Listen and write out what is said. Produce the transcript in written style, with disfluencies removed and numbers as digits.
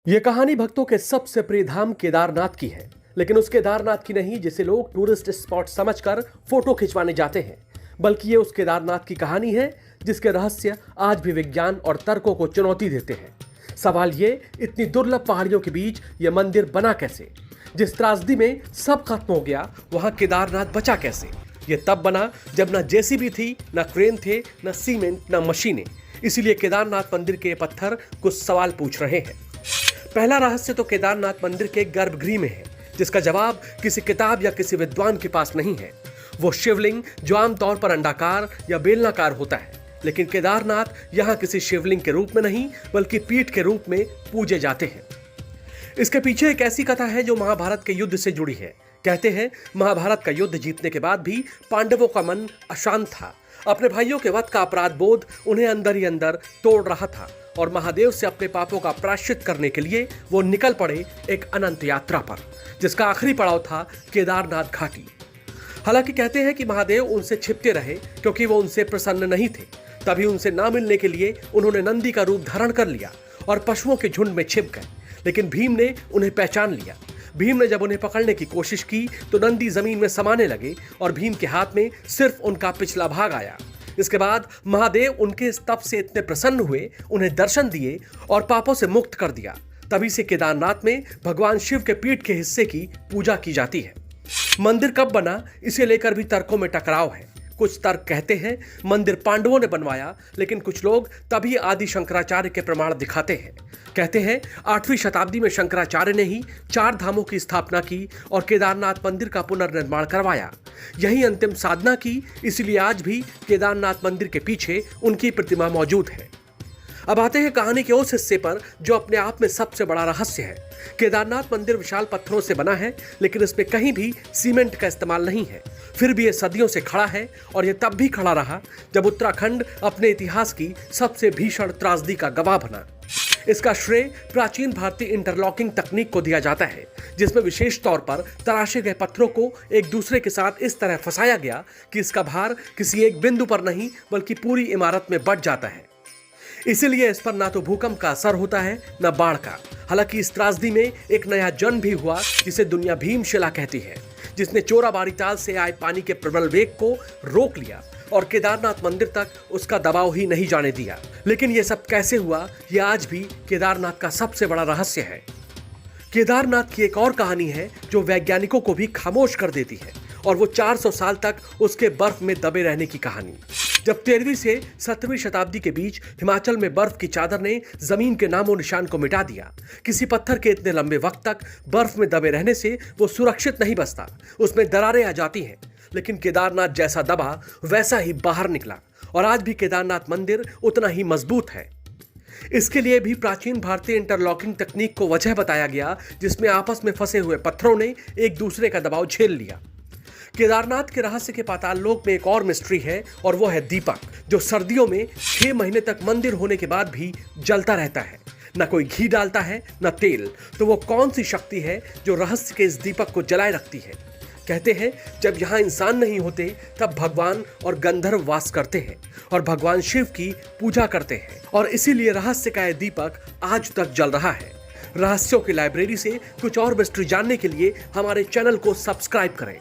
ये कहानी भक्तों के सबसे प्रिय धाम केदारनाथ की है, लेकिन उस केदारनाथ की नहीं जिसे लोग टूरिस्ट स्पॉट समझकर फोटो खिंचवाने जाते हैं, बल्कि ये उस केदारनाथ की कहानी है जिसके रहस्य आज भी विज्ञान और तर्कों को चुनौती देते हैं। सवाल ये, इतनी दुर्लभ पहाड़ियों के बीच ये मंदिर बना कैसे? जिस त्रासदी में सब खत्म हो गया, वहां केदारनाथ बचा कैसे? ये तब बना जब ना जेसीबी थी, ना क्रेन थे, ना सीमेंट, ना मशीनें। इसीलिए केदारनाथ मंदिर के पत्थर कुछ सवाल पूछ रहे हैं। पहला रहस्य तो केदारनाथ मंदिर के गर्भगृह में है, जिसका जवाब किसी किताब या किसी विद्वान के पास नहीं है। वो शिवलिंग जो आमतौर पर अंडाकार या बेलनाकार होता है, लेकिन केदारनाथ यहाँ किसी शिवलिंग के रूप में नहीं बल्कि पीठ के रूप में पूजे जाते हैं। इसके पीछे एक ऐसी कथा है जो महाभारत के युद्ध से जुड़ी है। कहते हैं महाभारत का युद्ध जीतने के बाद भी पांडवों का मन अशांत था। अपने भाइयों के वध का अपराध बोध उन्हें अंदर ही अंदर तोड़ रहा था और महादेव से अपने पापों का प्रायश्चित करने के लिए वो निकल पड़े एक अनंत यात्रा पर, जिसका आखिरी पड़ाव था केदारनाथ घाटी। हालांकि कहते हैं कि महादेव उनसे छिपते रहे क्योंकि वो उनसे प्रसन्न नहीं थे। तभी उनसे ना मिलने के लिए उन्होंने नंदी का रूप धारण कर लिया और पशुओं के झुंड में छिप गए। लेकिन भीम ने उन्हें पहचान लिया। भीम ने जब उन्हें पकड़ने की कोशिश की तो नंदी जमीन में समाने लगे और भीम के हाथ में सिर्फ उनका पिछला भाग आया। इसके बाद महादेव उनके इस तप से इतने प्रसन्न हुए, उन्हें दर्शन दिए और पापों से मुक्त कर दिया। तभी से केदारनाथ में भगवान शिव के पीठ के हिस्से की पूजा की जाती है। मंदिर कब बना, इसे लेकर भी तर्कों में टकराव है। कुछ तर्क कहते हैं मंदिर पांडवों ने बनवाया, लेकिन कुछ लोग तभी आदि शंकराचार्य के प्रमाण दिखाते हैं। कहते हैं 8वीं शताब्दी में शंकराचार्य ने ही 4 धामों की स्थापना की और केदारनाथ मंदिर का पुनर्निर्माण करवाया। यही अंतिम साधना की, इसलिए आज भी केदारनाथ मंदिर के पीछे उनकी प्रतिमा मौजूद है। अब आते हैं कहानी के उस हिस्से पर जो अपने आप में सबसे बड़ा रहस्य है। केदारनाथ मंदिर विशाल पत्थरों से बना है, लेकिन इसमें कहीं भी सीमेंट का इस्तेमाल नहीं है। फिर भी यह सदियों से खड़ा है और यह तब भी खड़ा रहा जब उत्तराखंड अपने इतिहास की सबसे भीषण त्रासदी का गवाह बना। इसका श्रेय प्राचीन भारतीय इंटरलॉकिंग तकनीक को दिया जाता है, जिसमें विशेष तौर पर तराशे गए पत्थरों को एक दूसरे के साथ इस तरह फंसाया गया कि इसका भार किसी एक बिंदु पर नहीं बल्कि पूरी इमारत में बढ़ जाता है। इसीलिए इस पर ना तो भूकंप का असर होता है न बाढ़ का। हालांकि इस त्रासदी में एक नया जन्म भी हुआ जिसे दुनिया भीमशिला कहती है, जिसने चोराबाड़ी ताल से आए पानी के प्रबल वेग को रोक लिया और केदारनाथ मंदिर तक उसका दबाव ही नहीं जाने दिया। लेकिन यह सब कैसे हुआ, यह आज भी केदारनाथ का सबसे बड़ा रहस्य है। केदारनाथ की एक और कहानी है जो वैज्ञानिकों को भी खामोश कर देती है, और वो 400 साल तक उसके बर्फ में दबे रहने की कहानी। जब 13वीं से 17वीं शताब्दी के बीच हिमाचल में बर्फ की चादर ने जमीन के नामो निशान को मिटा दिया। किसी पत्थर के इतने लंबे वक्त तक बर्फ में दबे रहने से वो सुरक्षित नहीं बचता, उसमें दरारें आ जाती हैं। लेकिन केदारनाथ जैसा दबा वैसा ही बाहर निकला और आज भी केदारनाथ मंदिर उतना ही मजबूत है। इसके लिए भी प्राचीन भारतीय इंटरलॉकिंग तकनीक को वजह बताया गया, जिसमें आपस में फंसे हुए पत्थरों ने एक दूसरे का दबाव झेल लिया। केदारनाथ के रहस्य के पाताल लोक में एक और मिस्ट्री है, और वो है दीपक, जो सर्दियों में 6 महीने तक मंदिर होने के बाद भी जलता रहता है। न कोई घी डालता है न तेल। तो वो कौन सी शक्ति है जो रहस्य के इस दीपक को जलाए रखती है? कहते हैं जब यहाँ इंसान नहीं होते तब भगवान और गंधर्व वास करते हैं और भगवान शिव की पूजा करते हैं, और इसीलिए रहस्य का यह दीपक आज तक जल रहा है। रहस्यों की लाइब्रेरी से कुछ और मिस्ट्री जानने के लिए हमारे चैनल को सब्सक्राइब करें।